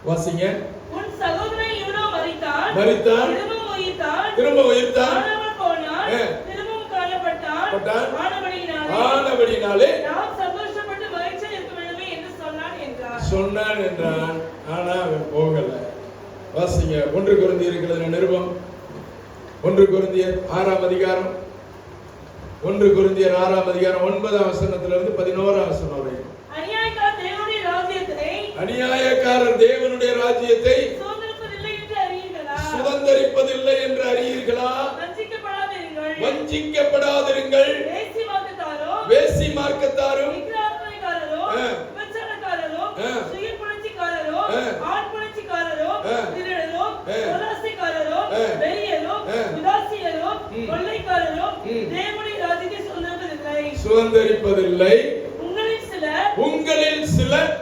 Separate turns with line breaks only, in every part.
வாசிங்க.
உன் சகோதரன் யூதா மரித்தான்,
திரும்ப உயிர்த்தான்,
திரும்பவும் காணப்பட்டான்,
ஆனபடியினாலே
நாம் சந்தோஷப்பட்டு மகிழ்ச்சியாக இருக்க வேண்டுமே என்று
சொன்னான் என்றான். ஆனா அவன் போகல. வாசிங்க. 1 கொரிந்தியர் நிருபம் 1 கொரிந்தியர் 6ஆம் அதிகாரம் 1 கொரிந்தியர் 6ஆம் அதிகாரம் 9ஆம் வசனத்திலிருந்து 11ஆம் வசனம் வரை. அநியாயக்காரர் தேவனுடைய ராஜ்யத்தை சுதந்தரிப்பதில்லை என்று அறியீர்களா? வஞ்சிக்கப்படாதிருங்கள். வேசி மார்க்கத்தாரும் சுதந்தரிப்பதில்லை. உங்களில் சிலர்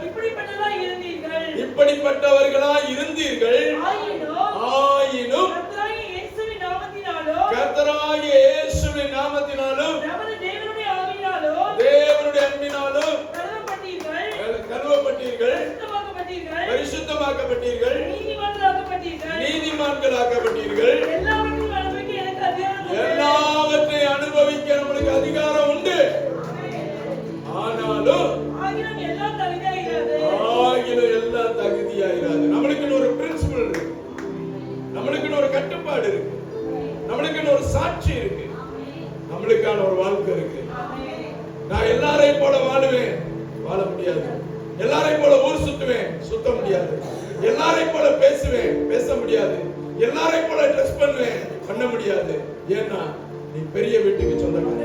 இப்படிப்பட்டவர்களாய் இருந்தீர்கள். ஆயினும் கர்த்தராகிய இயேசுவின் நாமத்தினாலும் தேவனுடைய அன்பினாலும் கழுவப்பட்டீர்கள், பரிசுத்தமாக்கப்பட்டீர்கள், நீதிமான்களாக்கப்பட்டீர்கள். எல்லாவற்றையும் அனுபவிக்க நம்மளுக்கு அதிகாரம் உண்டு. ஆனாலும் எல்லாம் தகுதியாயிராது. நம்மளுக்குன்னு ஒரு பிரின்சிபல் இருக்கு, நம்மளுக்குன்னு ஒரு கட்டுப்பாடு இருக்கு, நம்மளுக்குன்னு ஒரு சாட்சி இருக்கு, நம்மளுக்கான ஒரு வாழ்க்கை இருக்கு. நான் எல்லாரையும் போல வாழுவேன், வாழ முடியாது. எல்லாரையும் போல ஊர் சுத்துவேன், சுத்த முடியாது. எல்லாரையும் போல பேசுவேன், பேச முடியாது. எல்லாரையும் போல ட்ரெஸ் பண்ணுவேன், பண்ண முடியாது. ஏன்னா நீ பெரிய வீட்டுக்கு சொந்தக்காரன்,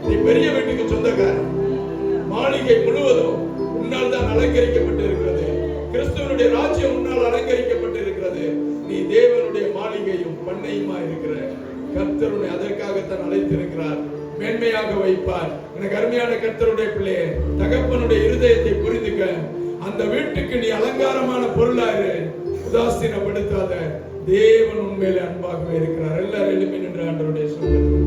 நீ பெரிய வீட்டுக்கு சொந்தக்காரன். மாளிகை முழுவதும் உன்னால் தான் அலங்கரிக்கப்பட்டு இருக்கிறது. கிறிஸ்துவனுடைய ராஜ்யம் உன்னால் அலங்கரிக்கப்பட்டு இருக்கிறது. நீ தேவனுடைய மாளிகையும் பண்ணையுமா இருக்கிற. கர்த்தருடைய அதற்காகத்தான் அழைத்திருக்கிறார். மேன்மையாக வைப்பார். எனக்கு அருமையான கர்த்தருடைய பிள்ளையே, தகப்பனுடைய இருதயத்தை புரிந்துக்க. அந்த வீட்டுக்கு நீ அலங்காரமான பொருளாயிரு, உதாசீனப்படுத்தாத. தேவன் உண்மையிலே அன்பாகவே இருக்கிறார். எல்லாரும் எழுப்பி நின்று ஆண்டவருடைய சொல்லுங்கள்.